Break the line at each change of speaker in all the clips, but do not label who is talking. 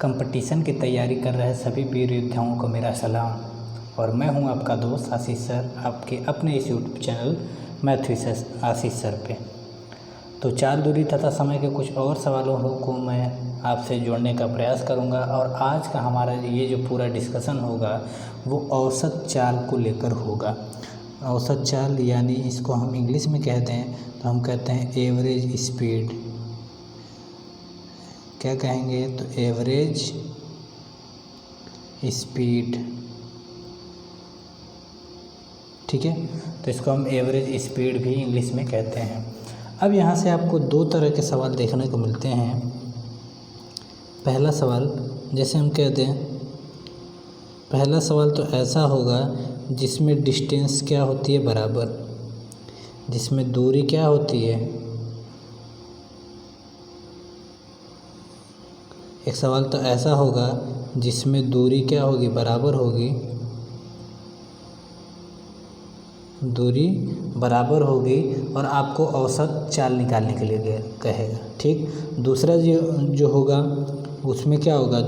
Competition की तैयारी कर रहे सभी वीर योद्धाओं को मेरा सलाम। और मैं हूं आपका दोस्त आशीष सर, आपके अपने इस YouTube channel math with Ashish sir पे। तो चाल, दूरी तथा समय के कुछ और सवालों को मैं आपसे जोड़ने का प्रयास करूंगा। और आज का हमारा ये जो पूरा डिस्कशन होगा वो औसत चाल को लेकर होगा। औसत चाल यानी इसको हम इंग्लिश में कहते हैं तो हम कहते हैं एवरेज स्पीड। क्या कहेंगे? तो एवरेज स्पीड। ठीक है, तो इसको हम एवरेज स्पीड भी इंग्लिश में कहते हैं। अब यहाँ से आपको दो तरह के सवाल देखने को मिलते हैं। पहला सवाल, जैसे हम कहते हैं, पहला सवाल तो ऐसा होगा जिसमें डिस्टेंस क्या होती है? बराबर। जिसमें दूरी क्या होती है? एक सवाल तो ऐसा होगा जिसमें दूरी क्या होगी? बराबर होगी। दूरी बराबर होगी और आपको औसत चाल निकालने के लिए कहेगा। ठीक। दूसरा जो होगा उसमें क्या होगा?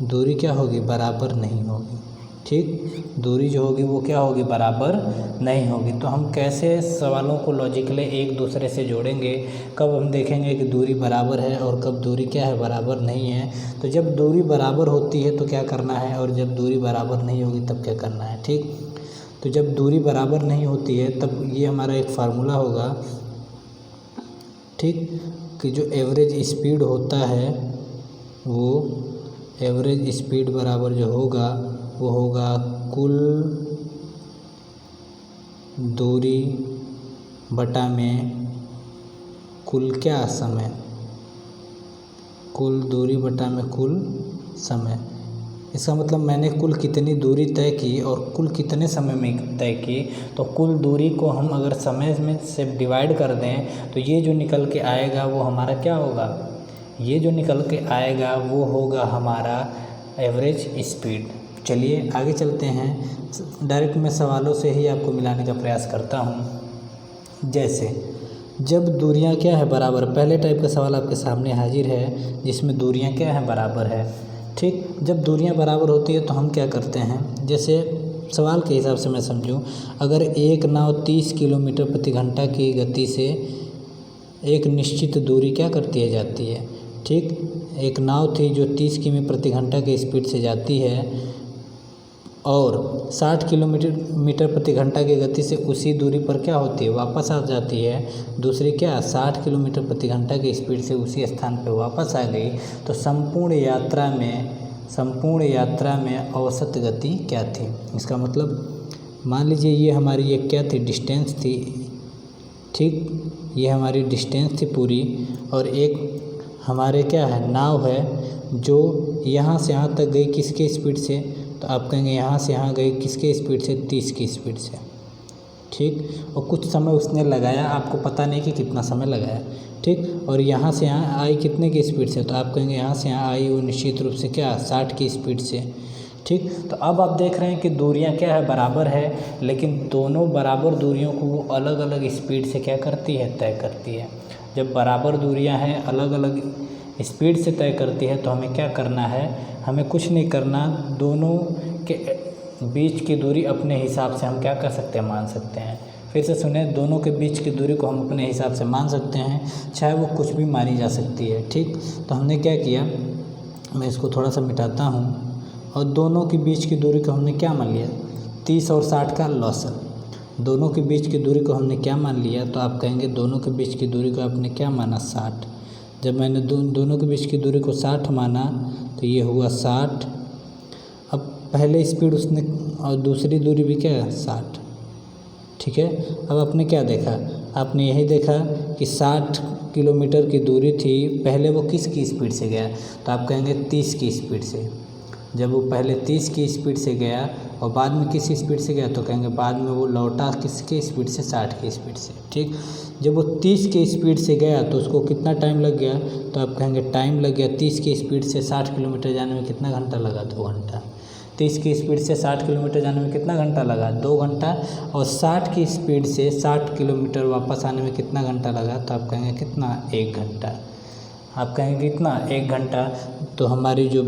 दूरी क्या होगी? बराबर नहीं होगी। ठीक। दूरी जो होगी वो क्या होगी? बराबर नहीं होगी। तो हम कैसे सवालों को लॉजिकली एक दूसरे से जोड़ेंगे? कब हम देखेंगे कि दूरी बराबर है और कब दूरी क्या है? बराबर नहीं है। तो जब दूरी बराबर होती है तो क्या करना है, और जब दूरी बराबर नहीं होगी तब क्या करना है। ठीक। तो जब दूरी बराबर नहीं होती है तब ये हमारा एक फार्मूला होगा, ठीक, कि जो एवरेज स्पीड होता है वो एवरेज स्पीड बराबर जो होगा वो होगा कुल दूरी बटा में कुल क्या? समय। कुल दूरी बटा में कुल समय। इसका मतलब मैंने कुल कितनी दूरी तय की और कुल कितने समय में तय की, तो कुल दूरी को हम अगर समय में से डिवाइड कर दें तो ये जो निकल के आएगा वो हमारा क्या होगा? ये जो निकल के आएगा वो होगा हमारा एवरेज स्पीड। चलिए आगे चलते हैं। डायरेक्ट मैं सवालों से ही आपको मिलाने का प्रयास करता हूँ। जैसे जब दूरियाँ क्या है? बराबर। पहले टाइप का सवाल आपके सामने हाजिर है जिसमें दूरियाँ क्या है? बराबर है। ठीक। जब दूरियाँ बराबर होती है तो हम क्या करते हैं? जैसे सवाल के हिसाब से मैं समझूं, अगर एक नाव 30 किलोमीटर प्रति घंटा की गति से एक निश्चित दूरी क्या करती है? जाती है। ठीक। एक नाव थी जो 30 किमी प्रति घंटा की स्पीड से जाती है और 60 किलोमीटर प्रति घंटा की गति से उसी दूरी पर क्या होती है? वापस आ जाती है। दूसरी क्या? 60 किलोमीटर प्रति घंटा की स्पीड से उसी स्थान पर वापस आ गई। तो संपूर्ण यात्रा में औसत गति क्या थी? इसका मतलब मान लीजिए ये हमारी एक क्या थी? डिस्टेंस थी। ठीक। ये हमारी डिस्टेंस थी पूरी, और एक हमारे क्या है? नाव है जो यहाँ से यहाँ तक गई किसके स्पीड से? तो आप कहेंगे यहाँ से यहाँ गई किसके स्पीड से? 30 की स्पीड से। ठीक। और कुछ समय उसने लगाया, आपको पता नहीं कि कितना समय लगाया। ठीक। और यहाँ से यहाँ आई कितने की स्पीड से? तो आप कहेंगे यहाँ से यहाँ आई वो निश्चित रूप से क्या? 60 की स्पीड से। ठीक। तो अब आप देख रहे हैं कि दूरियाँ क्या है? बराबर है, लेकिन दोनों बराबर दूरियों को वो अलग अलग स्पीड से क्या करती है? तय करती है। जब बराबर दूरियां हैं, अलग अलग स्पीड से तय करती है, तो हमें क्या करना है? हमें कुछ नहीं करना, दोनों के बीच की दूरी अपने हिसाब से हम क्या कर सकते हैं? मान सकते हैं। फिर से सुने, दोनों के बीच की दूरी को हम अपने हिसाब से मान सकते हैं, चाहे वो कुछ भी मानी जा सकती है। ठीक। तो हमने क्या किया, मैं इसको थोड़ा सा मिटाता हूँ, और दोनों के बीच की दूरी को हमने क्या मान लिया? 30 और 60 का लॉसन। दोनों के बीच की दूरी को हमने क्या मान लिया? तो आप कहेंगे दोनों के बीच की दूरी को आपने क्या माना? 60। जब मैंने दोनों के बीच की दूरी को 60 माना तो ये हुआ 60। अब पहले स्पीड उसने और दूसरी दूरी भी क्या है? 60। ठीक है। अब आपने क्या देखा? आपने यही देखा कि 60 किलोमीटर की दूरी थी, पहले वो किसकी स्पीड से गया? तो आप कहेंगे 30 की स्पीड से। जब वो पहले 30 की स्पीड से गया और बाद में किस स्पीड से गया? तो कहेंगे बाद में वो लौटा किसके स्पीड से? 60 की स्पीड से। ठीक। जब वो 30 की स्पीड से गया तो उसको कितना टाइम लग गया? तो आप कहेंगे टाइम लग गया 30 की स्पीड से 60 किलोमीटर जाने में कितना घंटा लगा? 2 घंटा। 30 की स्पीड से 60 किलोमीटर जाने में कितना घंटा लगा? 2 घंटा। और 60 की स्पीड से 60 किलोमीटर वापस आने में कितना घंटा लगा? तो आप कहेंगे कितना? 1 घंटा। आप कहेंगे कितना, 1 घंटा। तो हमारी जो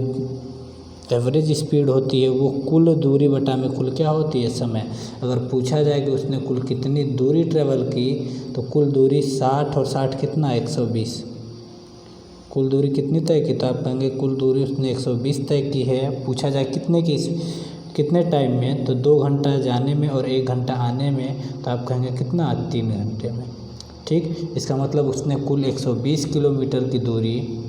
एवरेज स्पीड होती है वो कुल दूरी बटा में कुल क्या होती है, समय। अगर पूछा जाए कि उसने कुल कितनी दूरी ट्रेवल की, तो कुल दूरी 60 और 60 कितना, 120। कुल दूरी कितनी तय की, तो आप कहेंगे कुल दूरी उसने 120 तय की है। पूछा जाए कितने की, कितने टाइम में, तो 2 घंटा जाने में और 1 घंटा आने में, तो आप कहेंगे कितना, 3 घंटे में। ठीक, इसका मतलब उसने कुल 120 किलोमीटर की दूरी,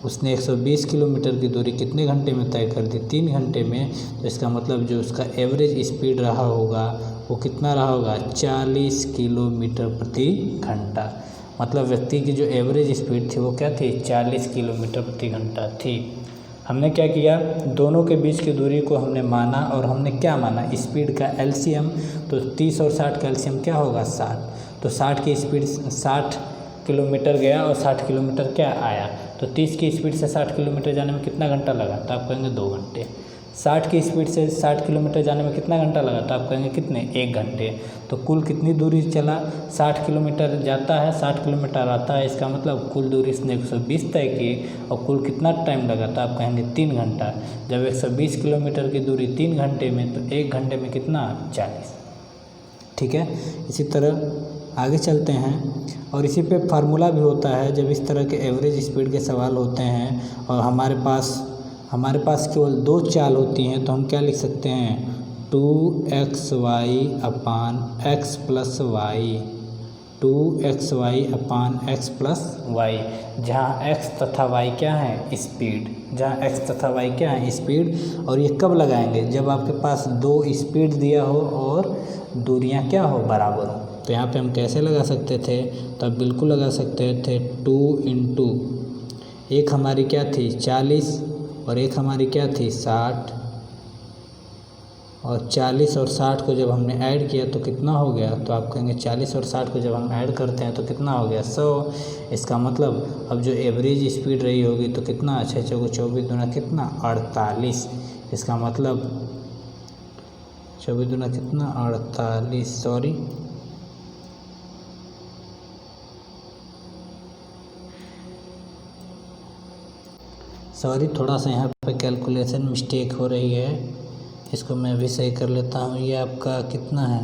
उसने 120 किलोमीटर की दूरी कितने घंटे में तय कर दी, 3 घंटे में। तो इसका मतलब जो उसका एवरेज स्पीड रहा होगा वो कितना रहा होगा, 40 किलोमीटर प्रति घंटा। मतलब व्यक्ति की जो एवरेज स्पीड थी वो क्या थी, 40 किलोमीटर प्रति घंटा थी। हमने क्या किया, दोनों के बीच की दूरी को हमने माना, और हमने क्या माना, स्पीड का एलसीएम। तो 30 और 60 का एलसीएम क्या होगा, 60। तो 60 की स्पीड 60 किलोमीटर गया और 60 किलोमीटर क्या आया। तो 30 की स्पीड से 60 किलोमीटर जाने में कितना घंटा लगा, तो आप कहेंगे 2 घंटे। 60 की स्पीड से 60 किलोमीटर जाने में कितना घंटा लगा, तो आप कहेंगे कितने, 1 घंटे। तो कुल कितनी दूरी चला, 60 किलोमीटर जाता है, 60 किलोमीटर आता है। इसका मतलब कुल दूरी इसने 120 तय की, और कुल कितना टाइम लगा, तो आप कहेंगे 3 घंटा। जब 120 किलोमीटर की दूरी 3 घंटे में, तो 1 घंटे में कितना, 40। ठीक है, इसी तरह आगे चलते हैं। और इसी पे फार्मूला भी होता है जब इस तरह के एवरेज स्पीड के सवाल होते हैं और हमारे पास केवल 2 चाल होती हैं, तो हम क्या लिख सकते हैं, 2xy अपान x प्लस वाई, 2xy अपान x प्लस वाई, जहाँ x तथा y क्या है, स्पीड, जहाँ x तथा y क्या है, स्पीड। और ये कब लगाएंगे, जब आपके पास 2 स्पीड दिया हो और दूरियाँ क्या हो, बराबर हो। तो यहाँ पे हम कैसे लगा सकते थे, तो आप बिल्कुल लगा सकते थे 2 इंटू, एक हमारी क्या थी 40 और एक हमारी क्या थी 60, और 40 और 60 को जब हमने ऐड किया तो कितना हो गया, तो आप कहेंगे 40 और 60 को जब हम ऐड करते हैं तो कितना हो गया, 100। इसका मतलब अब जो एवरेज स्पीड रही होगी तो कितना, 6 चौको 24 दूना कितना, 48। इसका मतलब 24 दूना कितना, 48, सॉरी थोड़ा सा यहाँ पे कैलकुलेशन मिस्टेक हो रही है, इसको मैं भी सही कर लेता हूँ। ये आपका कितना है,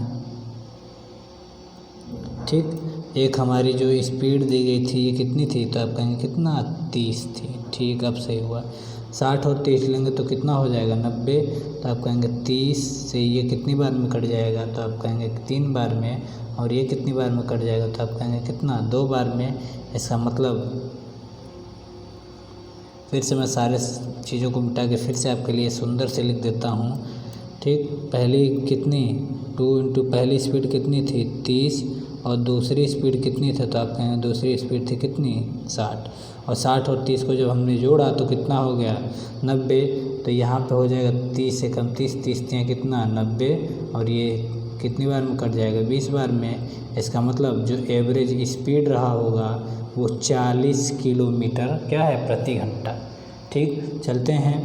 ठीक, एक हमारी जो स्पीड दी गई थी ये कितनी थी, तो आप कहेंगे कितना, 30 थी। ठीक, अब सही हुआ। 60 और 30 लेंगे तो कितना हो जाएगा, 90। तो आप कहेंगे 30 से ये कितनी बार में कट जाएगा, तो आप कहेंगे 3 बार में। और ये कितनी बार में कट जाएगा, तो आप कहेंगे कितना, 2 बार में। इसका मतलब फिर से मैं सारे चीज़ों को मिटा के फिर से आपके लिए सुंदर से लिख देता हूँ। ठीक, पहली कितनी, 2 इंटू पहली स्पीड कितनी थी, 30, और दूसरी स्पीड कितनी थी, तो आप कहेंगे दूसरी स्पीड थी कितनी, 60। और 60 और 30 को जब हमने जोड़ा तो कितना हो गया, 90। तो यहाँ पे हो जाएगा 30 से कम 30, 30 कितना, 90। और ये कितनी बार में कट जाएगा, 20 बार में। इसका मतलब जो एवरेज स्पीड रहा होगा वो 40 किलोमीटर क्या है, प्रति घंटा। ठीक, चलते हैं।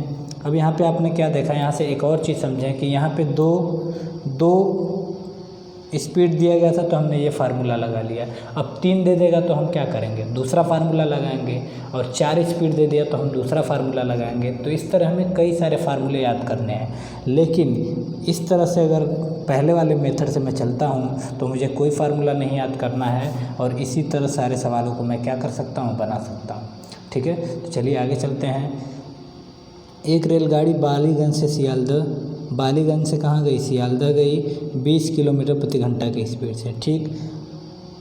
अब यहाँ पे आपने क्या देखा, यहाँ से एक और चीज़ समझें कि यहाँ पे दो स्पीड दिया गया था तो हमने ये फार्मूला लगा लिया। अब 3 दे देगा तो हम क्या करेंगे, दूसरा फार्मूला लगाएंगे। और 4 स्पीड दे दिया तो हम दूसरा फार्मूला लगाएंगे। तो इस तरह हमें कई सारे फार्मूले याद करने हैं। लेकिन इस तरह से अगर पहले वाले मेथड से मैं चलता हूँ तो मुझे कोई फार्मूला नहीं याद करना है, और इसी तरह सारे सवालों को मैं क्या कर सकता हूँ, बना सकता हूँ। ठीक है, तो चलिए आगे चलते हैं। एक रेलगाड़ी बालीगंज से सियालदह, बालीगंज से कहाँ गई, सियालदह गई 20 किलोमीटर प्रति घंटा की स्पीड से। ठीक,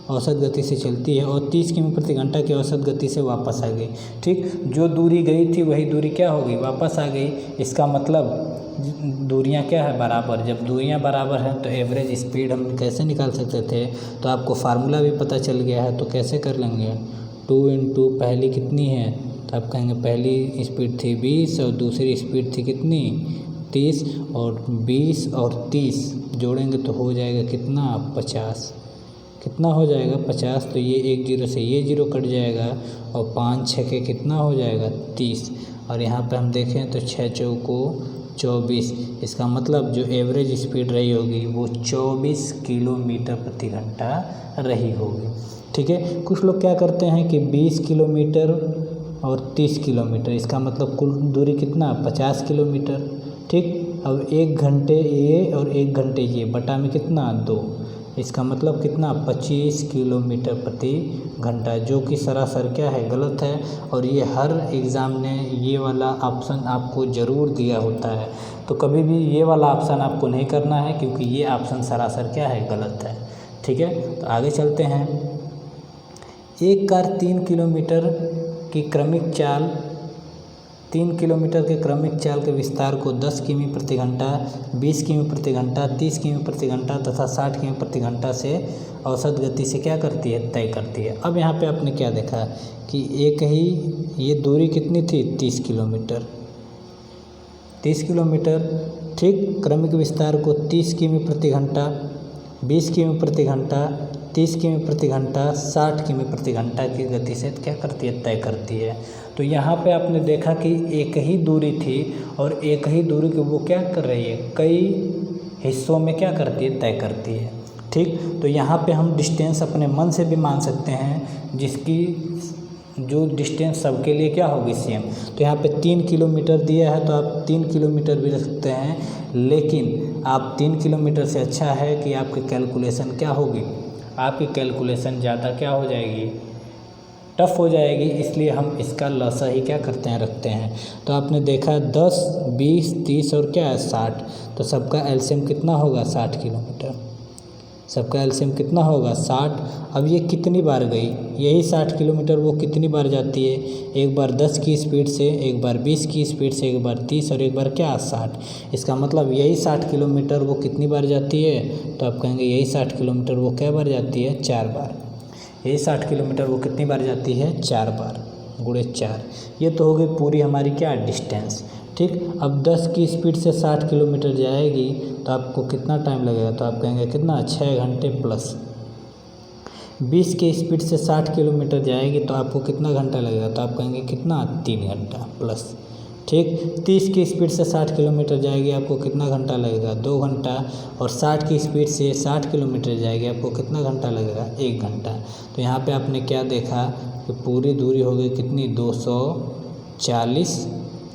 औसत गति से चलती है और 30 किमी प्रति घंटा की औसत गति से वापस आ गई। ठीक, जो दूरी गई थी वही दूरी क्या हो गई, वापस आ गई। इसका मतलब दूरियां क्या है, बराबर। जब दूरियां बराबर हैं तो एवरेज स्पीड हम कैसे निकाल सकते थे, तो आपको फार्मूला भी पता चल गया है। तो कैसे कर लेंगे, 2 इंटू पहली कितनी है, तो आप कहेंगे पहली स्पीड थी 20 और दूसरी स्पीड थी कितनी, 30, और 20 और 30 जोड़ेंगे तो हो जाएगा कितना, 50। कितना हो जाएगा, 50। तो ये 1 जीरो से ये जीरो कट जाएगा और 5 6 के कितना हो जाएगा, 30। और यहाँ पे हम देखें तो 6 चौको 24। इसका मतलब जो एवरेज स्पीड रही होगी वो 24 किलोमीटर प्रति घंटा रही होगी। ठीक है, कुछ लोग क्या करते हैं कि 20 किलोमीटर और 30 किलोमीटर, इसका मतलब कुल दूरी कितना 50 किलोमीटर। ठीक, अब 1 घंटे ये और 1 घंटे ये बटा में कितना 2, इसका मतलब कितना 25 किलोमीटर प्रति घंटा, जो कि सरासर क्या है गलत है। और ये हर एग्ज़ाम ने ये वाला ऑप्शन आपको ज़रूर दिया होता है, तो कभी भी ये वाला ऑप्शन आपको नहीं करना है, क्योंकि ये ऑप्शन सरासर क्या है गलत है। ठीक है, तो आगे चलते हैं। एक कार 3 किलोमीटर की क्रमिक चाल 3 किलोमीटर के क्रमिक चाल के विस्तार को 10 किमी प्रति घंटा, 20 किमी प्रति घंटा, 30 किमी प्रति घंटा तथा 60 किमी प्रति घंटा से औसत गति से क्या करती है, तय करती है। अब यहाँ पे आपने क्या देखा कि एक ही ये दूरी कितनी थी 30 किलोमीटर, 30 किलोमीटर। ठीक, क्रमिक विस्तार को 30 किमी प्रति घंटा, 20 किमी प्रति घंटा, 30 किमी प्रति घंटा, 60 किमी प्रति घंटा की गति से क्या करती है, तय करती है। तो यहाँ पे आपने देखा कि एक ही दूरी थी और एक ही दूरी को वो क्या कर रही है, कई हिस्सों में क्या करती है, तय करती है। ठीक, तो यहाँ पे हम डिस्टेंस अपने मन से भी मान सकते हैं, जिसकी जो डिस्टेंस सबके लिए क्या होगी सेम। तो यहाँ पे 3 किलोमीटर दिया है, तो आप 3 किलोमीटर भी रख सकते हैं, लेकिन आप 3 किलोमीटर से अच्छा है कि आपकी कैलकुलेशन क्या होगी, आपकी कैलकुलेशन ज़्यादा क्या हो जाएगी, टफ हो जाएगी, इसलिए हम इसका लसा ही क्या करते हैं, रखते हैं। तो आपने देखा 10, 20, 30 और क्या है 60, तो सबका एलसीएम कितना होगा 60 किलोमीटर, सबका एलसीएम कितना होगा 60। अब ये कितनी बार गई, यही 60 किलोमीटर वो कितनी बार जाती है, एक बार 10 की स्पीड से, एक बार 20 की स्पीड से, एक बार 30 और एक बार क्या 60। इसका मतलब यही 60 किलोमीटर वो कितनी बार जाती है, तो आप कहेंगे यही 60 किलोमीटर वो क्या बार जाती है, 4 बार। यही 60 किलोमीटर वो कितनी बार जाती है, 4 बार, गुणे 4। ये तो हो गई पूरी हमारी क्या डिस्टेंस। ठीक, अब 10 की स्पीड से 60 किलोमीटर जाएगी तो आपको कितना टाइम लगेगा, तो आप कहेंगे कितना 6 घंटे प्लस। 20 की स्पीड से 60 किलोमीटर जाएगी तो आपको कितना घंटा लगेगा, तो आप कहेंगे कितना 3 घंटा प्लस। ठीक, 30 की स्पीड से 60 किलोमीटर जाएगी, आपको कितना घंटा लगेगा, 2 घंटा। और 60 की स्पीड से 60 किलोमीटर जाएगी, आपको कितना घंटा लगेगा, 1 घंटा। तो यहाँ पे आपने क्या देखा कि पूरी दूरी हो गई कितनी 240,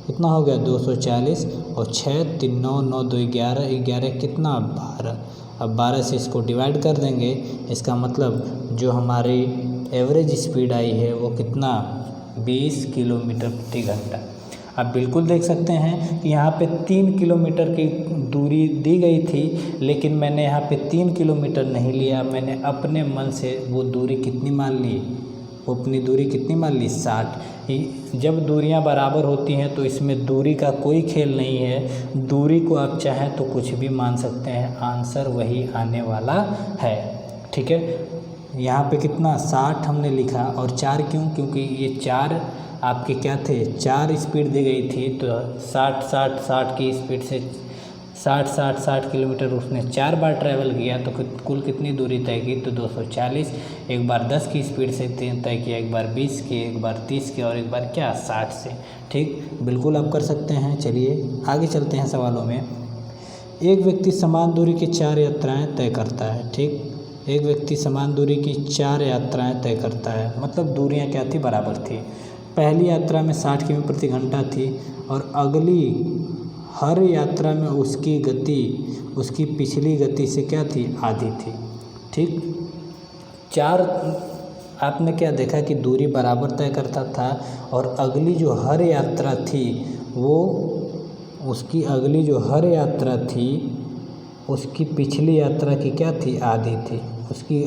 कितना हो गया 240, और 6 3 9 9 2 11, 11 कितना 12। अब 12 से इसको डिवाइड कर देंगे, इसका मतलब जो हमारी एवरेज स्पीड आई है वो कितना 20 किलोमीटर प्रति घंटा। आप बिल्कुल देख सकते हैं कि यहाँ पे 3 किलोमीटर की दूरी दी गई थी, लेकिन मैंने यहाँ पे 3 किलोमीटर नहीं लिया, मैंने अपने मन से वो दूरी कितनी मान ली, वो अपनी दूरी कितनी मान ली 60। जब दूरियां बराबर होती हैं तो इसमें दूरी का कोई खेल नहीं है, दूरी को आप चाहें तो कुछ भी मान सकते हैं, आंसर वही आने वाला है। ठीक है, यहाँ पे कितना 60 हमने लिखा, और 4 क्यों, क्योंकि ये 4 आपके क्या थे, 4 स्पीड दी गई थी, तो 60 60 60 की स्पीड से 60 60 60 किलोमीटर उसने 4 बार ट्रैवल किया, तो कुल कितनी दूरी तय की, तो 240। एक बार 10 की स्पीड से तय किया, एक बार 20 की, एक बार 30 की, और एक बार क्या 60 से। ठीक, बिल्कुल आप कर सकते हैं। चलिए आगे चलते हैं सवालों में। एक व्यक्ति समान दूरी की 4 यात्राएँ तय करता है। ठीक, एक व्यक्ति समान दूरी की 4 यात्राएँ तय करता है, मतलब दूरियाँ क्या थी, बराबर थी। पहली यात्रा में 60 किमी प्रति घंटा थी, और अगली हर यात्रा में उसकी गति उसकी पिछली गति से क्या थी, आधी थी। ठीक, 4 आपने क्या देखा कि दूरी बराबर तय करता था, और अगली जो हर यात्रा थी वो उसकी अगली जो हर यात्रा थी उसकी पिछली यात्रा की क्या थी, आधी थी। उसकी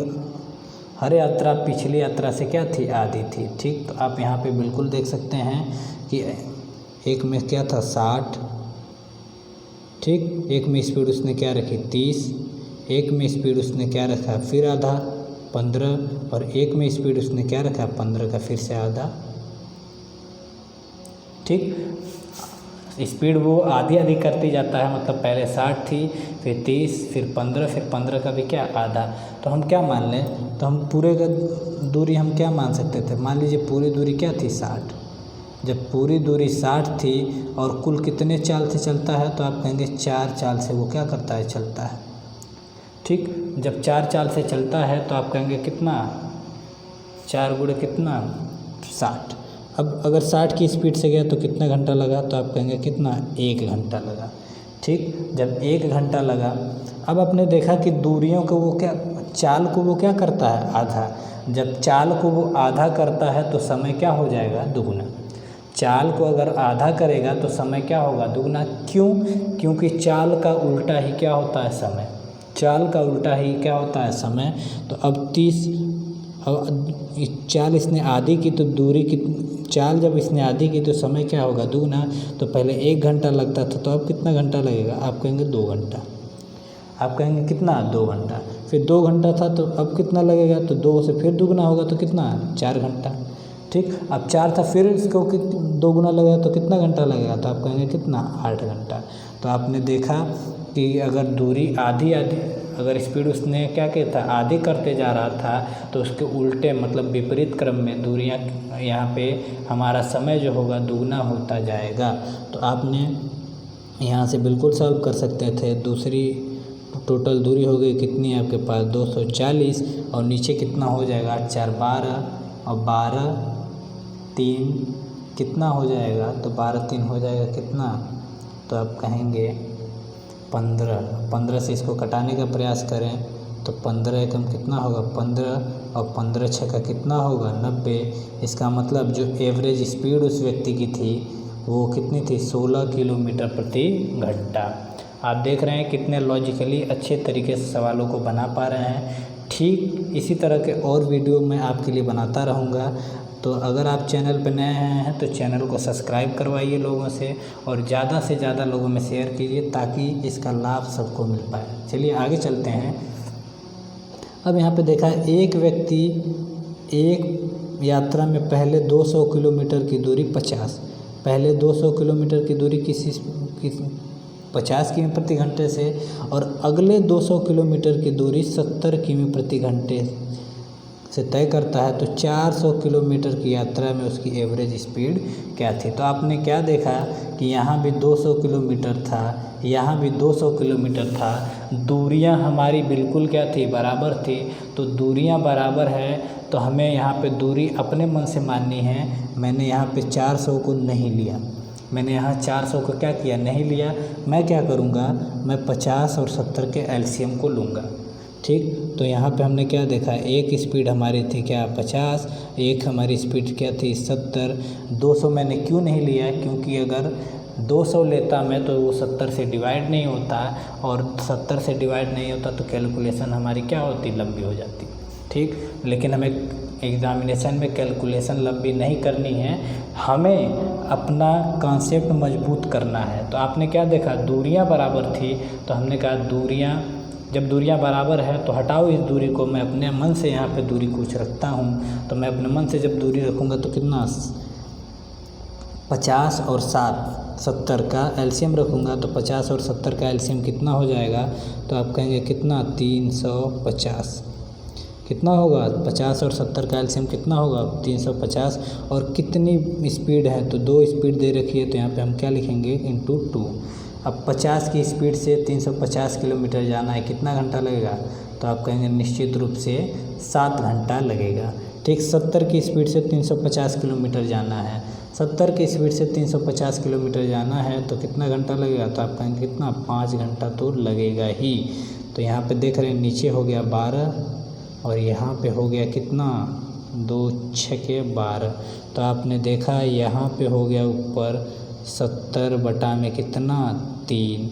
हर यात्रा पिछली यात्रा से क्या थी, आधी थी। ठीक, तो आप यहाँ पे बिल्कुल देख सकते हैं कि एक में क्या था 60, ठीक, एक में स्पीड उसने क्या रखी 30, एक में स्पीड उसने क्या रखा फिर आधा 15, और एक में स्पीड उसने क्या रखा 15 का फिर से आधा। ठीक, स्पीड वो आधी आधी करती जाता है, मतलब पहले 60 थी, फिर 30, फिर 15, फिर 15 का भी क्या आधा। तो हम क्या मान लें, तो हम पूरे का दूरी हम क्या मान सकते थे, मान लीजिए पूरी दूरी क्या थी 60। जब पूरी दूरी 60 थी और कुल कितने चाल से चलता है, तो आप कहेंगे 4 चाल से वो क्या करता है, चलता है। ठीक, जब 4 चाल से चलता है तो आप कहेंगे कितना, 4 गुणे कितना 60। अब अगर 60 की स्पीड से गया तो कितना घंटा लगा, तो आप कहेंगे कितना, 1 घंटा लगा। ठीक, जब 1 घंटा लगा, अब आपने देखा कि दूरियों को वो क्या, चाल को वो क्या करता है, आधा। जब चाल को वो आधा करता है तो समय क्या हो जाएगा, दुगुना। चाल को अगर आधा करेगा तो समय क्या होगा, दुगुना। क्यों, क्योंकि चाल का उल्टा ही क्या होता है, समय। चाल का उल्टा ही क्या होता है, समय। तो अब 30, अब चाल इसने आधी की तो दूरी कितनी, चाल जब इसने आधी की तो समय क्या होगा, दुगुना। तो पहले 1 घंटा लगता था, तो अब कितना घंटा लगेगा, आप कहेंगे 2 घंटा। आप कहेंगे कितना, 2 घंटा। फिर 2 घंटा था तो अब कितना लगेगा, तो 2 से फिर दुगुना होगा तो कितना, 4 घंटा। ठीक, अब 4 था, फिर इसको 2 गुना लगेगा तो कितना घंटा लगेगा, तो आप कहेंगे कितना, 8 घंटा। तो आपने देखा कि अगर दूरी आधी आधी, अगर स्पीड उसने क्या किया था, आधी करते जा रहा था, तो उसके उल्टे मतलब विपरीत क्रम में दूरियां, यहाँ पे हमारा समय जो होगा दुगना होता जाएगा। तो आपने यहाँ से बिल्कुल सॉल्व कर सकते थे। दूसरी टोटल दूरी हो गई कितनी आपके पास, 240, और नीचे कितना हो जाएगा, 4 12, और 12 3 कितना हो जाएगा, तो 12 3 हो जाएगा कितना, तो आप कहेंगे 15। 15 से इसको कटाने का प्रयास करें तो 15 एकम कितना होगा, 15, और 15 छक्का कितना होगा, 90। इसका मतलब जो एवरेज स्पीड उस व्यक्ति की थी वो कितनी थी, 16 किलोमीटर प्रति घंटा। आप देख रहे हैं कितने लॉजिकली अच्छे तरीके से सवालों को बना पा रहे हैं। ठीक इसी तरह के और वीडियो मैं आपके लिए बनाता रहूँगा। तो अगर आप चैनल पर नए हैं तो चैनल को सब्सक्राइब करवाइए लोगों से, और ज़्यादा से ज़्यादा लोगों में शेयर कीजिए ताकि इसका लाभ सबको मिल पाए। चलिए आगे चलते हैं। अब यहाँ पे देखा, एक व्यक्ति एक यात्रा में पहले 200 किलोमीटर की दूरी 50 किलोमीटर की दूरी किसी 50 किमी प्रति घंटे से, और अगले 200 किलोमीटर की दूरी 70 किमी प्रति घंटे से तय करता है, तो 400 किलोमीटर की यात्रा में उसकी एवरेज स्पीड क्या थी। तो आपने क्या देखा कि यहाँ भी 200 किलोमीटर था, यहाँ भी 200 किलोमीटर था, दूरियाँ हमारी बिल्कुल क्या थी, बराबर थी। तो दूरियाँ बराबर है तो हमें यहाँ पे दूरी अपने मन से माननी है। मैंने यहाँ पे 400 को नहीं लिया, मैंने यहाँ 400 को क्या किया, नहीं लिया। मैं क्या करूँगा, मैं 50 और 70 के एलसीएम को लूँगा। ठीक, तो यहाँ पे हमने क्या देखा, एक स्पीड हमारी थी क्या, 50, एक हमारी स्पीड क्या थी, 70। 200 मैंने क्यों नहीं लिया, क्योंकि अगर 200 लेता मैं तो वो 70 से डिवाइड नहीं होता, और 70 से डिवाइड नहीं होता तो कैलकुलेशन हमारी क्या होती, लंबी हो जाती। ठीक, लेकिन हमें एग्ज़ामिनेशन में कैलकुलेशन लंबी नहीं करनी है, हमें अपना कॉन्सेप्ट मजबूत करना है। तो आपने क्या देखा, दूरियां बराबर थी, तो हमने कहा दूरियां, जब दूरियां बराबर है तो हटाओ इस दूरी को, मैं अपने मन से यहाँ पे दूरी कुछ रखता हूँ। तो मैं अपने मन से जब दूरी रखूँगा तो कितना, 50 और 7 70 का एलसीएम रखूँगा, तो 50 और 70 का एलसीएम कितना हो जाएगा, तो आप कहेंगे कितना, 350। कितना होगा, 50 और 70 का एलसीएम कितना होगा, 350। और कितनी स्पीड है, तो 2 स्पीड दे रखी है, तो यहाँ पे हम क्या लिखेंगे, × 2। अब 50 की स्पीड से 350 किलोमीटर जाना है, कितना घंटा लगेगा, तो आप कहेंगे निश्चित रूप से 7 घंटा लगेगा। ठीक, 70 की स्पीड से 350 किलोमीटर जाना है, 70 की स्पीड से 350 किलोमीटर जाना है तो कितना घंटा लगेगा, तो आप कहेंगे कितना, 5 घंटा तो लगेगा ही। तो यहाँ पे देख रहे हैं नीचे हो गया 12, और यहाँ पे हो गया कितना, 2 छके 12। तो आपने देखा यहाँ पे हो गया ऊपर 70 बटा में कितना, 3।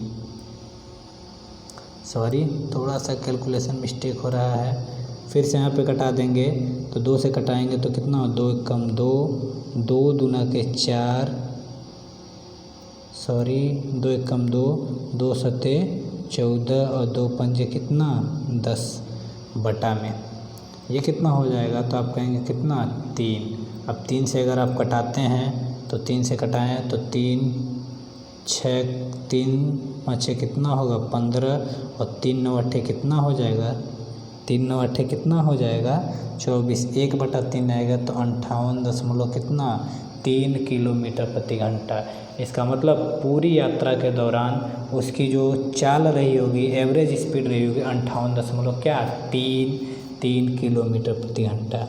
सॉरी, थोड़ा सा कैलकुलेशन मिस्टेक हो रहा है, फिर से यहाँ पे कटा देंगे। तो 2 से कटाएंगे तो कितना, 2 एकम 2, 2 दूना के 4, सॉरी 2 एकम 2, 2 सते 14, और 2 पंजे कितना, 10 बटा में ये कितना हो जाएगा, तो आप कहेंगे कितना, 3। अब 3 से अगर आप कटाते हैं तो 3 से कटाएं तो 3 6 3 5 6 कितना होगा, 15, और 3 9 8 कितना हो जाएगा, 3 9 8 कितना हो जाएगा, 24। 1/3 आएगा तो 58 कितना, 3 किलोमीटर प्रति घंटा। इसका मतलब पूरी यात्रा के दौरान उसकी जो चाल रही होगी, एवरेज स्पीड रही होगी 58 दशमलव क्या, 3 किलोमीटर प्रति घंटा।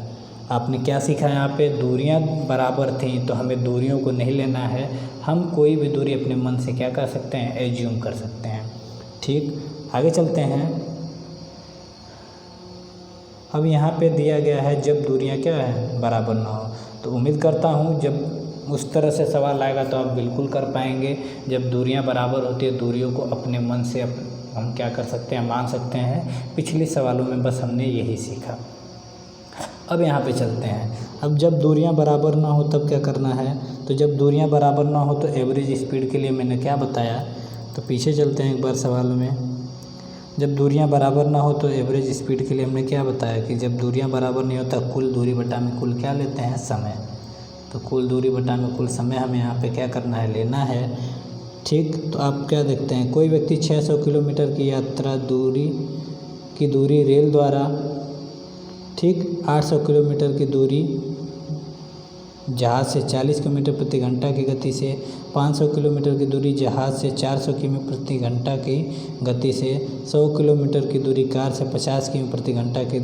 आपने क्या सीखा यहाँ पे, दूरियाँ बराबर थी तो हमें दूरियों को नहीं लेना है, हम कोई भी दूरी अपने मन से क्या कर सकते हैं, एज्यूम कर सकते हैं। ठीक, आगे चलते हैं। अब यहाँ पे दिया गया है जब दूरियाँ क्या है, बराबर ना हो। तो उम्मीद करता हूँ जब उस तरह से सवाल आएगा तो आप बिल्कुल कर पाएंगे। जब दूरियाँ बराबर होती है, दूरियों को अपने मन से हम क्या कर सकते हैं, मान सकते हैं। पिछले सवालों में बस हमने यही सीखा। अब यहाँ पे चलते हैं। अब जब दूरियाँ बराबर ना हो तब क्या करना है, तो जब दूरियाँ बराबर ना हो तो एवरेज स्पीड के लिए मैंने क्या बताया, तो पीछे चलते हैं एक बार सवाल में। जब दूरियाँ बराबर ना हो तो एवरेज स्पीड के लिए हमने क्या बताया कि जब दूरियाँ बराबर नहीं होता, कुल दूरी बटा में कुल क्या लेते हैं, समय। तो कुल दूरी बटा में कुल समय हमें यहाँ पे क्या करना है, लेना है। ठीक, तो आप क्या देखते हैं, कोई व्यक्ति 600 किलोमीटर की यात्रा दूरी रेल द्वारा, ठीक, 800 किलोमीटर की दूरी जहाज़ से 40 किलोमीटर प्रति घंटा की गति से, 500 किलोमीटर की दूरी जहाज़ से 400 किमी प्रति घंटा की गति से, 100 किलोमीटर की दूरी कार से 50 किमी प्रति घंटा की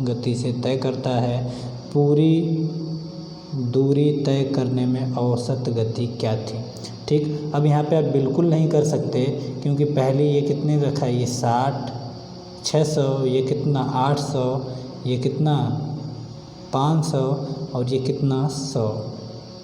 गति से तय करता है। पूरी दूरी तय करने में औसत गति क्या थी। ठीक, अब यहाँ पे आप बिल्कुल नहीं कर सकते क्योंकि पहले ये कितने रखा है, ये 60, 600, ये कितना 800, ये कितना 500 और ये कितना 100।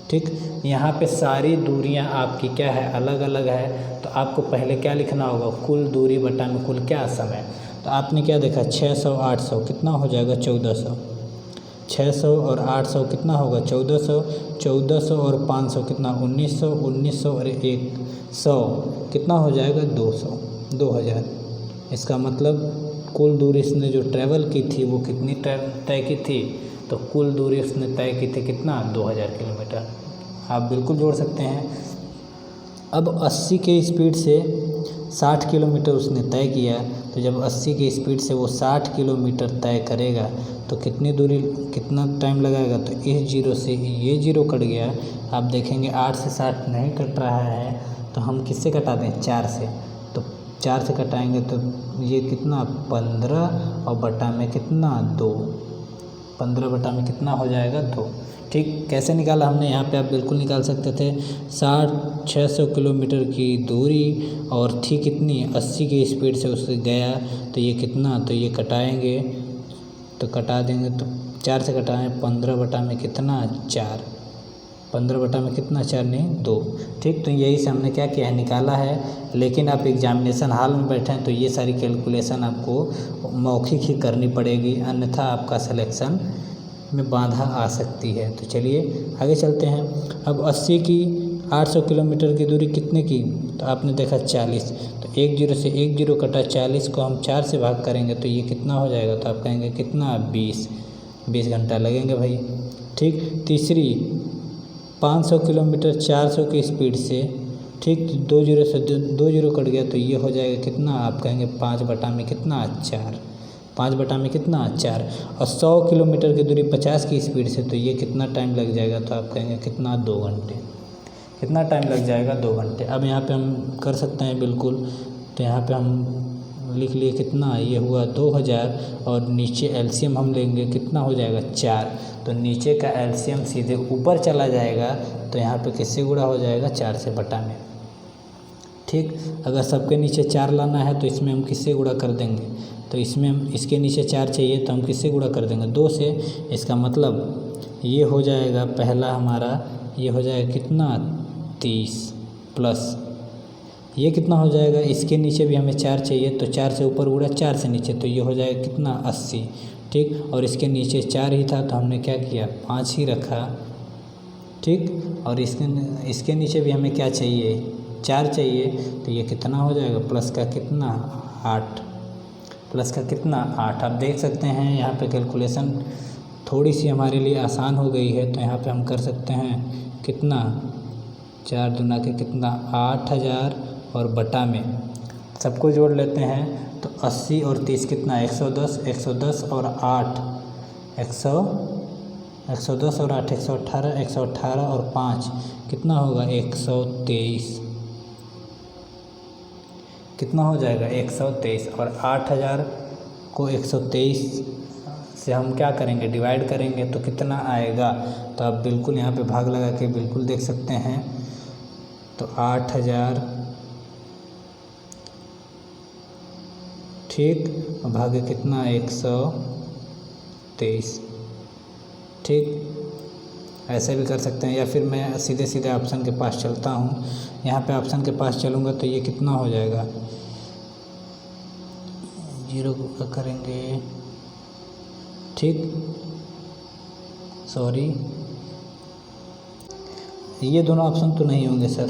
ठीक, यहाँ पे सारी दूरियाँ आपकी क्या है, अलग अलग है। तो आपको पहले क्या लिखना होगा, कुल दूरी बटा में कुल क्या, समय। तो आपने क्या देखा, 600 800 कितना हो जाएगा, 1400। 600 और 800 कितना होगा, 1400। 1400 और 500 कितना, 1900। 1900 और 100 कितना हो जाएगा, 200, 2000। इसका मतलब कुल दूरी इसने जो ट्रैवल की थी वो कितनी तय की थी, तो कुल दूरी उसने तय की थी कितना, 2000 किलोमीटर। आप बिल्कुल जोड़ सकते हैं। अब 80 के स्पीड से 60 किलोमीटर उसने तय किया, तो जब 80 की स्पीड से वो 60 किलोमीटर तय करेगा तो कितनी दूरी, कितना टाइम लगाएगा, तो इस जीरो से ये जीरो कट गया। आप देखेंगे 8 से 60 नहीं कट रहा है, तो हम किससे कटा दें, 4 से। तो 4 से कटाएंगे तो ये कितना, 15 और बटा में कितना, 2। 15 बटा में कितना हो जाएगा, 2। ठीक, कैसे निकाला हमने, यहाँ पे आप बिल्कुल निकाल सकते थे। 600 किलोमीटर की दूरी और थी कितनी, 80 की स्पीड से उससे गया, तो ये कितना, तो ये कटाएंगे तो कटा देंगे, तो 4 से कटाएँ, 15 बटा में कितना, 4। 15 बटा में कितना, 4 नहीं 2। ठीक, तो यही से हमने क्या किया है, निकाला है। लेकिन आप एग्जामिनेशन हॉल में बैठे हैं तो ये सारी कैलकुलेशन आपको मौखिक ही करनी पड़ेगी, अन्यथा आपका सिलेक्शन में बाधा आ सकती है। तो चलिए आगे चलते हैं। अब 80 की 800 किलोमीटर की दूरी कितने की, तो आपने देखा 40। तो 1 जीरो से 1 जीरो कटा, 40 को हम 4 से भाग करेंगे तो ये कितना हो जाएगा, तो आप कहेंगे कितना, 20 घंटा लगेंगे भाई। ठीक, तीसरी 500 किलोमीटर 400 की स्पीड से, ठीक, 2 जीरो से 2 जीरो कट गया तो ये हो जाएगा कितना, आप कहेंगे 5 बटा में कितना, 4। 5 बटा में कितना, 4। और 100 किलोमीटर की दूरी 50 की स्पीड से, तो ये कितना टाइम लग जाएगा, तो आप कहेंगे कितना, 2 घंटे। कितना टाइम लग जाएगा, 2 घंटे। अब यहाँ पे हम कर सकते हैं बिल्कुल, तो यहाँ पे हम लिख लिए कितना, ये हुआ 2000 और नीचे एलसीएम हम लेंगे, कितना हो जाएगा, 4। तो नीचे का एलसीएम सीधे ऊपर चला जाएगा, तो यहाँ पे किससे गुणा हो जाएगा, 4 से बटा में। ठीक, अगर सबके नीचे 4 लाना है तो इसमें हम किससे गुणा कर देंगे, तो इसमें हम इसके नीचे 4 चाहिए तो हम किससे गुणा कर देंगे, 2 से। इसका मतलब ये हो जाएगा पहला हमारा, ये हो जाएगा कितना, 30 प्लस ये कितना हो जाएगा, इसके नीचे भी हमें 4 चाहिए तो 4 से ऊपर गुणा 4 से नीचे, तो ये हो जाएगा कितना, 80। ठीक, और इसके नीचे 4 ही था तो हमने क्या किया, 5 ही रखा। ठीक, और इसके नीचे भी हमें क्या चाहिए, 4 चाहिए, तो ये कितना हो जाएगा, प्लस का कितना, 8। प्लस का कितना, 8। आप देख सकते हैं यहाँ पे कैलकुलेशन थोड़ी सी हमारे लिए आसान हो गई है। तो यहाँ पे हम कर सकते हैं कितना, 4 दूना के कितना, 8000 और बटा में सबको जोड़ लेते हैं तो 80 और 30 कितना, 110। 110 और 8 110 और 8 118। 118 और 5 कितना होगा, 123। कितना हो जाएगा, 123। और 8000 को 123 से हम क्या करेंगे, डिवाइड करेंगे तो कितना आएगा। तो आप बिल्कुल यहाँ पे भाग लगा के बिल्कुल देख सकते हैं। तो 8000 ठीक, और भागे कितना 123 ठीक। ऐसे भी कर सकते हैं, या फिर मैं सीधे सीधे ऑप्शन के पास चलता हूँ। यहाँ पे ऑप्शन के पास चलूँगा तो ये कितना हो जाएगा, 0 का करेंगे ठीक, सॉरी ये दोनों ऑप्शन तो नहीं होंगे सर,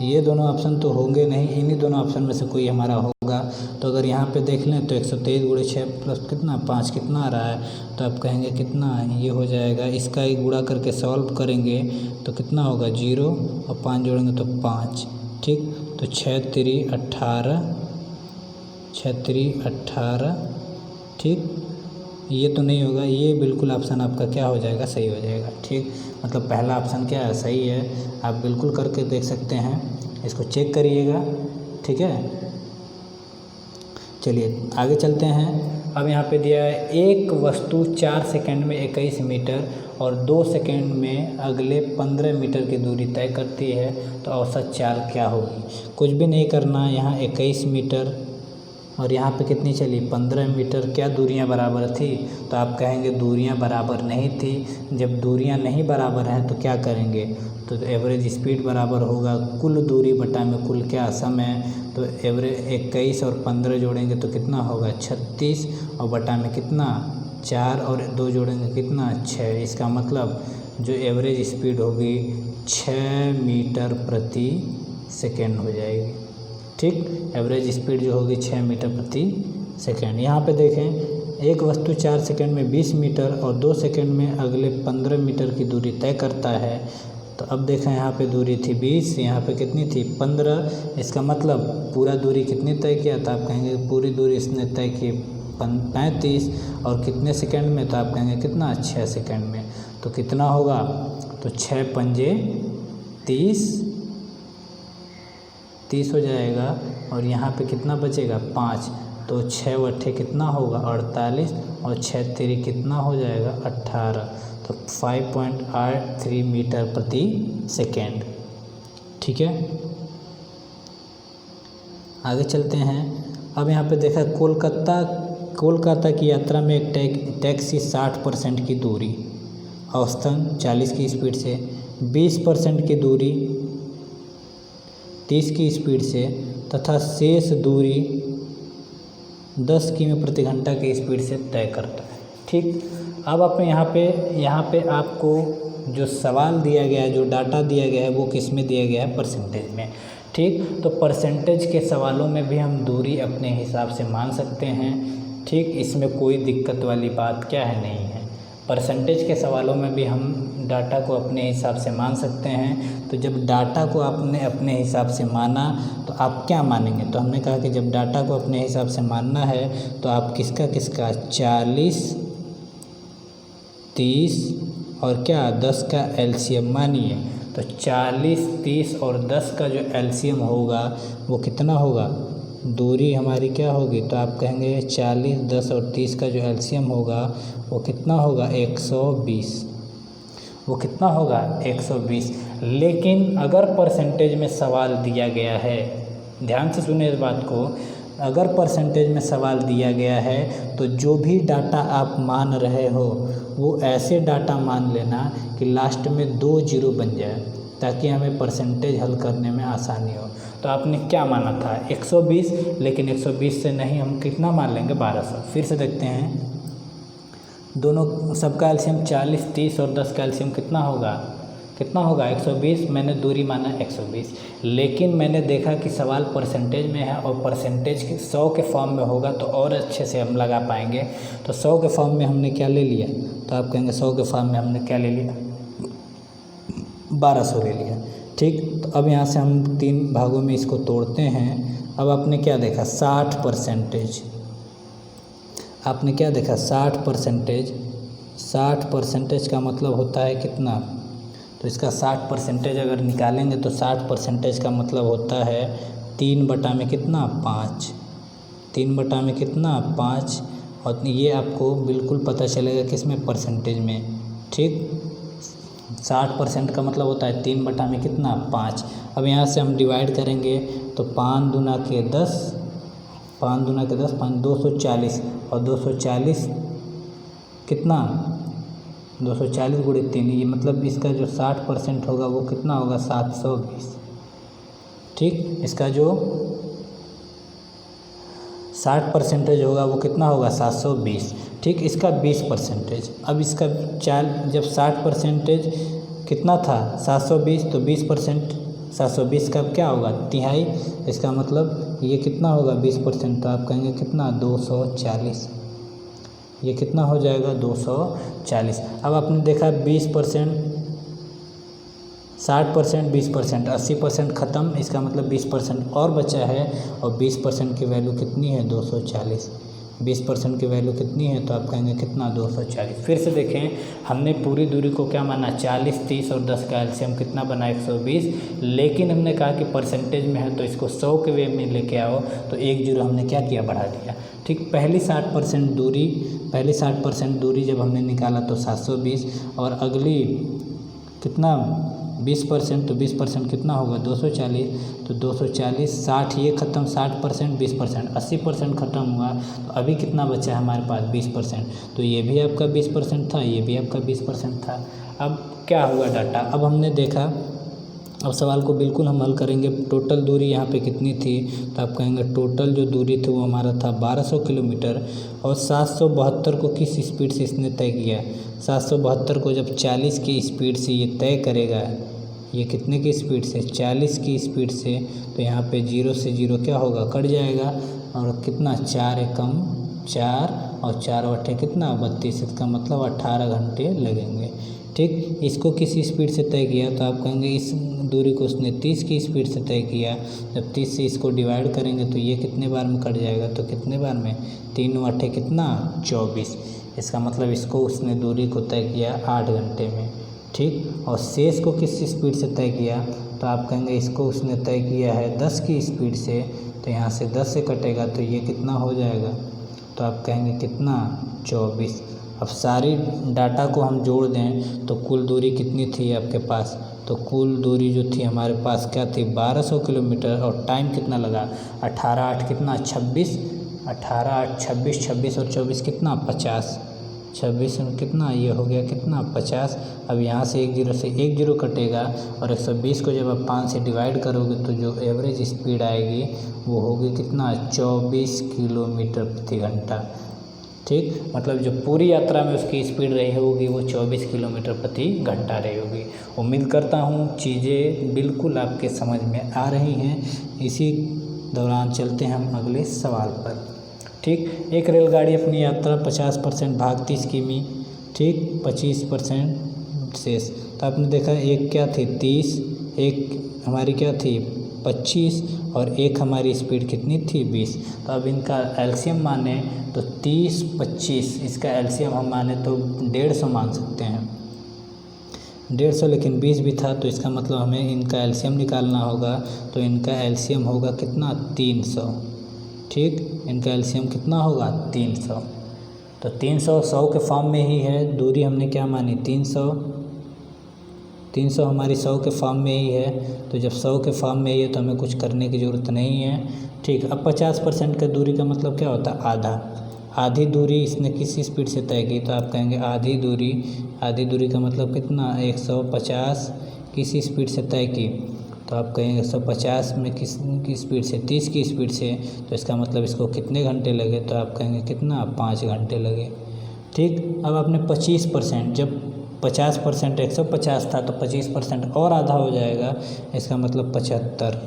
ये दोनों ऑप्शन तो होंगे नहीं, इन्हीं दोनों ऑप्शन में से कोई हमारा होगा। तो अगर यहाँ पे देख लें तो 123 गुणे 6 प्लस कितना 5 कितना आ रहा है, तो आप कहेंगे कितना ये हो जाएगा। इसका एक गुणा करके सॉल्व करेंगे तो कितना होगा 0 और 5 जोड़ेंगे तो 5 ठीक। तो 6 3 18 ठीक। ये तो नहीं होगा, ये बिल्कुल ऑप्शन आपका क्या हो जाएगा, सही हो जाएगा ठीक। मतलब पहला ऑप्शन क्या है, सही है। आप बिल्कुल करके देख सकते हैं, इसको चेक करिएगा ठीक है। चलिए आगे चलते हैं। अब यहाँ पे दिया है एक वस्तु 4 सेकंड में 21 मीटर और 2 सेकंड में अगले 15 मीटर की दूरी तय करती है, तो औसत चाल क्या होगी। कुछ भी नहीं करना, यहाँ 21 मीटर और यहाँ पे कितनी चली 15 मीटर, क्या दूरियाँ बराबर थी। तो आप कहेंगे दूरियाँ बराबर नहीं थी। जब दूरियाँ नहीं बराबर हैं तो क्या करेंगे, तो एवरेज स्पीड बराबर होगा कुल दूरी बटा में कुल क्या समय। तो एवरेज 21 और 15 जोड़ेंगे तो कितना होगा 36 और बटा में कितना 4 और 2 जोड़ेंगे कितना 6। इसका मतलब जो एवरेज स्पीड होगी 6 मीटर प्रति सेकेंड हो जाएगी ठीक। एवरेज स्पीड जो होगी 6 मीटर प्रति सेकेंड। यहाँ पे देखें एक वस्तु 4 सेकेंड में 20 मीटर और 2 सेकेंड में अगले 15 मीटर की दूरी तय करता है। तो अब देखें यहाँ पे दूरी थी 20, यहाँ पे कितनी थी 15। इसका मतलब पूरा दूरी कितनी तय किया, तो आप कहेंगे पूरी दूरी इसने तय की 35 और कितने सेकेंड में, तो आप कहेंगे कितना 6 सेकेंड में। तो कितना होगा, तो 6 पंजे 30 हो जाएगा और यहाँ पे कितना बचेगा 5। तो 6 वट्ठे कितना होगा 48 और 6 तेरी कितना हो जाएगा 18। तो 5.83 मीटर प्रति सेकेंड ठीक है। आगे चलते हैं। अब यहाँ पे देखा कोलकाता की यात्रा में एक टैक्सी 60% की दूरी औसतन 40 की स्पीड से, 20% की दूरी 30 की स्पीड से तथा शेष दूरी 10 किमी प्रति घंटा की स्पीड से तय करता है ठीक। अब आप यहाँ पे आपको जो सवाल दिया गया है, जो डाटा दिया गया है, वो किस में दिया गया है, परसेंटेज में ठीक। तो परसेंटेज के सवालों में भी हम दूरी अपने हिसाब से मान सकते हैं ठीक। इसमें कोई दिक्कत वाली बात क्या है, नहीं है। परसेंटेज के सवालों में भी हम डाटा को अपने हिसाब से मान सकते हैं। तो जब डाटा को आपने अपने हिसाब से माना तो आप क्या मानेंगे, तो हमने कहा कि जब डाटा को अपने हिसाब से मानना है तो आप किसका 40, 30 और क्या 10 का एलसीएम मानिए। तो 40, 30 और 10 का जो एलसीएम होगा वो कितना होगा, दूरी हमारी क्या होगी, तो आप कहेंगे 40, 10 और 30 का जो एलसीएम होगा वो कितना होगा 120। वो कितना होगा 120। लेकिन अगर परसेंटेज में सवाल दिया गया है, ध्यान से सुने इस बात को, अगर परसेंटेज में सवाल दिया गया है तो जो भी डाटा आप मान रहे हो वो ऐसे डाटा मान लेना कि लास्ट में 2 जीरो बन जाए, ताकि हमें परसेंटेज हल करने में आसानी हो। तो आपने क्या माना था 120, लेकिन 120 से नहीं, हम कितना मान लेंगे 1200। फिर से देखते हैं, दोनों सबका एलसीएम 40, 30 और 10 का एलसीएम कितना होगा 120। मैंने दूरी माना 120, लेकिन मैंने देखा कि सवाल परसेंटेज में है और परसेंटेज 100 के फॉर्म में होगा तो और अच्छे से हम लगा पाएंगे। तो 100 के फॉर्म में हमने क्या ले लिया, तो आप कहेंगे 100 के फॉर्म में हमने क्या ले लिया 1200 ले लिया ठीक। तो अब यहाँ से हम 3 भागों में इसको तोड़ते हैं। अब आपने क्या देखा 60%, आपने क्या देखा 60% का मतलब होता है कितना, तो इसका 60% अगर निकालेंगे तो 60% का मतलब होता है 3 बटा में कितना 5, 3 बटा में कितना 5 और ये आपको बिल्कुल पता चलेगा किसमें, परसेंटेज में। ठीक, 60% का मतलब होता है 3 बटा में कितना, 5। अब यहाँ से हम डिवाइड करेंगे तो 5 दूना के 10, 5 दूना के 10, 5 240, और 240 कितना, 240 गुणे 3, ये मतलब इसका जो 60% होगा वो कितना होगा, 720। ठीक, इसका जो 60% होगा वो कितना होगा, 720। ठीक, इसका 20%। अब इसका जब 60% कितना था, 720, तो 20% 720 का क्या होगा, तिहाई। इसका मतलब ये कितना होगा, 20%, तो आप कहेंगे कितना, 240। ये कितना हो जाएगा, 240। अब आपने देखा 20%, 60%, 20%, 80% ख़त्म। इसका मतलब 20% और बचा है, और 20% की वैल्यू कितनी है, 240। 20% की वैल्यू कितनी है, तो आप कहेंगे कितना, 240। फिर से देखें, हमने पूरी दूरी को क्या माना, 40, 30 और 10 का एलसीएम कितना बना, 120। लेकिन हमने कहा कि परसेंटेज में है तो इसको 100 के वे में लेके आओ, तो 1 जीरो हमने क्या किया, बढ़ा दिया। ठीक, पहली 60% दूरी जब हमने निकाला तो 720, और अगली कितना, 20%, तो 20% कितना होगा, 240। तो 240, 60 ये ख़त्म, 60%, 20%, 80% ख़त्म हुआ, तो अभी कितना बचा है हमारे पास, 20%। तो ये भी आपका 20% था, ये भी आपका 20% था। अब क्या हुआ डाटा, अब हमने देखा, अब सवाल को बिल्कुल हम हल करेंगे। टोटल दूरी यहाँ पे कितनी थी, तो आप कहेंगे टोटल जो दूरी थी वो हमारा था 1200 किलोमीटर, और 772 को किस स्पीड से इसने तय किया। 772 को जब 40 की स्पीड से ये तय करेगा, ये कितने की स्पीड से, 40 की स्पीड से, तो यहाँ पे 0 से 0 क्या होगा, कट जाएगा, और कितना, 4 एकम 4, और 4 बटे कितना, 32। इसका मतलब 18 घंटे लगेंगे। ठीक, इसको किस स्पीड से तय किया, तो आप कहेंगे इस दूरी को उसने 30 की स्पीड से तय किया। जब 30 से इसको डिवाइड करेंगे तो ये कितने बार में कट जाएगा, तो कितने बार में, 3 बटे कितना, 24। इसका मतलब इसको उसने दूरी को तय किया 8 घंटे में। ठीक, और शेष को किस स्पीड से तय किया, तो आप कहेंगे इसको उसने तय किया है 10 की स्पीड से, तो यहाँ से 10 से कटेगा तो ये कितना हो जाएगा, तो आप कहेंगे कितना, 24। अब सारी डाटा को हम जोड़ दें तो कुल दूरी कितनी थी आपके पास, तो कुल दूरी जो थी हमारे पास क्या थी, 1200 किलोमीटर, और टाइम कितना लगा, 18 8 कितना, 26, 18 8 26, 26 और 24 कितना, 50, 26 में कितना, ये हो गया कितना, 50। अब यहाँ से 1 जीरो से 1 जीरो कटेगा, और 120 को जब आप 5 से डिवाइड करोगे तो जो एवरेज स्पीड आएगी वो होगी कितना, 24 किलोमीटर प्रति घंटा। ठीक, मतलब जो पूरी यात्रा में उसकी स्पीड रही होगी वो 24 किलोमीटर प्रति घंटा रही होगी। उम्मीद करता हूँ चीज़ें बिल्कुल आपके समझ में आ रही हैं। इसी दौरान चलते हैं हम अगले सवाल पर। ठीक, एक रेलगाड़ी अपनी यात्रा 50% भाग 30 किमी, ठीक, 25% शेष। तो आपने देखा एक क्या थी, 30, एक हमारी क्या थी, 25, और एक हमारी स्पीड कितनी थी, 20। तो अब इनका एलसीएम माने तो 30, 25, इसका एलसीएम हम माने तो 150 मान सकते हैं, 150, लेकिन 20 भी था, तो इसका मतलब हमें इनका एलसीएम निकालना होगा। तो इनका एलसीएम होगा कितना, 300। ठीक, इनका एलसीएम कितना होगा, 300। तो 300 100 के फॉर्म में ही है, दूरी हमने क्या मानी, 300 हमारी 100 के फॉर्म में ही है। तो जब 100 के फॉर्म में ही है तो हमें कुछ करने की ज़रूरत नहीं है। ठीक, अब 50% का दूरी का मतलब क्या होता है, आधी दूरी इसने किस स्पीड से तय की, तो आप कहेंगे आधी दूरी का मतलब कितना, 150 किस स्पीड से तय की, तो आप कहेंगे 150 में किस की स्पीड से, 30 की स्पीड से, तो इसका मतलब इसको कितने घंटे लगे, तो आप कहेंगे कितना, 5 घंटे लगे। ठीक, अब आपने 25%, जब 50% 150 था तो 25% और आधा हो जाएगा, इसका मतलब 75।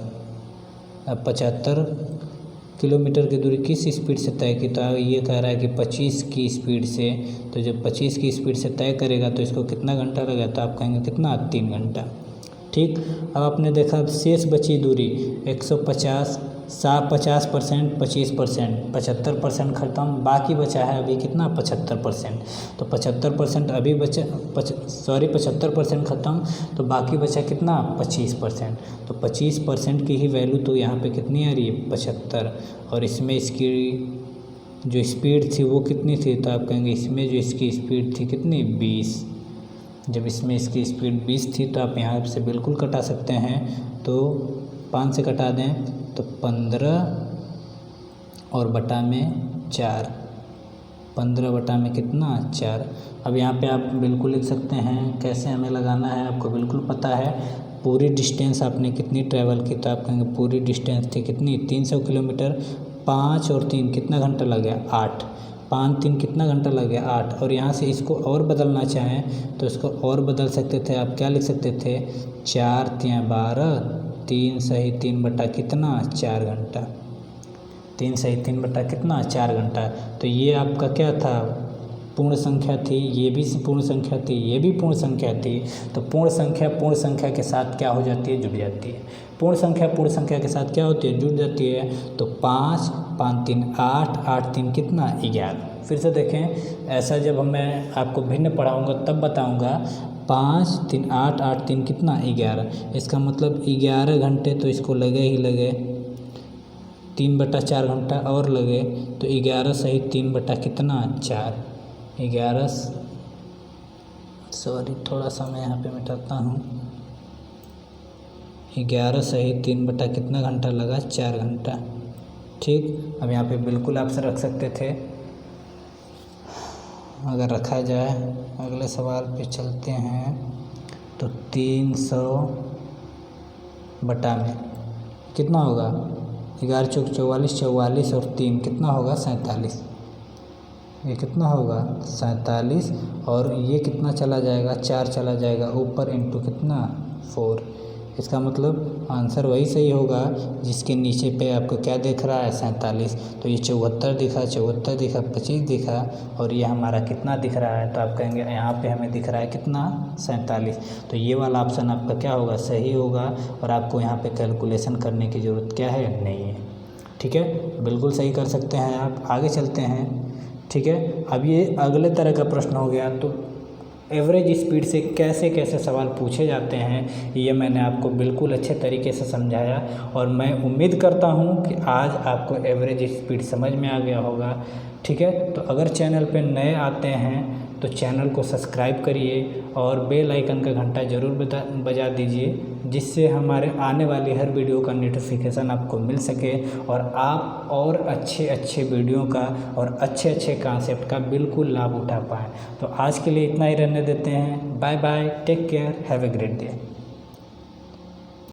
अब 75 किलोमीटर की दूरी किस स्पीड से तय की, तो ये कह रहा है कि 25 की स्पीड से, तो जब 25 की स्पीड से तय करेगा तो इसको कितना घंटा लगेगा, तो आप कहेंगे कितना, 3 घंटा। ठीक, अब आपने देखा शेष बची दूरी 150, 50%, 25%, 75% ख़त्म, बाकी बचा है अभी कितना, 75%। तो 75% अभी बचा, 75% ख़त्म, तो बाकी बचा कितना, 25%। तो 25% की ही वैल्यू तो यहाँ पे कितनी आ रही है, 75, और इसमें इसकी जो स्पीड थी वो कितनी थी, तो आप कहेंगे इसमें जो इसकी स्पीड थी कितनी 20। जब इसमें इसकी स्पीड 20 थी तो आप यहाँ से बिल्कुल कटा सकते हैं। तो 5 से कटा दें तो 15 और बटा में 4, 15 बटा में कितना 4। अब यहाँ पे आप बिल्कुल लिख सकते हैं कैसे हमें लगाना है, आपको बिल्कुल पता है। पूरी डिस्टेंस आपने कितनी ट्रैवल की, तो आप कहेंगे पूरी डिस्टेंस थी कितनी 300 किलोमीटर। 5 और 3 कितना घंटा लग गया 8, 5 3 कितना घंटा लग गया 8। और यहाँ से इसको और बदलना चाहें तो इसको और बदल सकते थे, आप क्या लिख सकते थे 4 3 12, 3 सही 3 बटा कितना 4 घंटा, 3 सही 3 बटा कितना 4 घंटा। तो ये आपका क्या था पूर्ण संख्या थी, ये भी पूर्ण संख्या थी, ये भी पूर्ण संख्या थी। तो पूर्ण संख्या के साथ क्या हो जाती है, जुड़ जाती है। पूर्ण संख्या के साथ क्या होती है, जुड़ जाती है। तो 5 5 3 8, 8 3 कितना 11। फिर से देखें, ऐसा जब मैं आपको भिन्न पढ़ाऊँगा तब बताऊँगा। 5 3 8, 8 3 कितना 11। इसका मतलब 11 घंटे तो इसको लगे ही लगे, 3 बटा 4 घंटा और लगे। तो 11 सही 3 बटा कितना 4, 11 सॉरी थोड़ा सा मैं यहाँ पे मिटाता हूँ। 11 सही 3 बटा कितना घंटा लगा 4 घंटा। ठीक, अब यहाँ पे बिल्कुल आप रख सकते थे, अगर रखा जाए। अगले सवाल पे चलते हैं। तो 300 बटा में कितना होगा 11 चौक 44, 44 और 3 कितना होगा 47। ये कितना होगा 47 और ये कितना चला जाएगा 4 चला जाएगा ऊपर इंटू कितना 4। इसका मतलब आंसर वही सही होगा जिसके नीचे पे आपको क्या दिख रहा है 47। तो ये 74 दिखा, 74 दिखा, 25 दिखा और ये हमारा कितना दिख रहा है, तो आप कहेंगे यहाँ पे हमें दिख रहा है कितना 47। तो ये वाला ऑप्शन आपका क्या होगा सही होगा और आपको यहाँ पे कैलकुलेशन करने की ज़रूरत क्या है नहीं है। ठीक है, बिल्कुल सही कर सकते हैं आप। आगे चलते हैं। ठीक है, अब ये अगले तरह का प्रश्न हो गया। तो एवरेज स्पीड से कैसे कैसे सवाल पूछे जाते हैं ये मैंने आपको बिल्कुल अच्छे तरीके से समझाया और मैं उम्मीद करता हूँ कि आज आपको एवरेज स्पीड समझ में आ गया होगा। ठीक है, तो अगर चैनल पे नए आते हैं तो चैनल को सब्सक्राइब करिए और बेल आइकन का घंटा ज़रूर बजा दीजिए, जिससे हमारे आने वाली हर वीडियो का नोटिफिकेशन आपको मिल सके और आप और अच्छे अच्छे वीडियो का और अच्छे अच्छे कॉन्सेप्ट का बिल्कुल लाभ उठा पाएँ। तो आज के लिए इतना ही रहने देते हैं। Bye bye, take care, have a great day.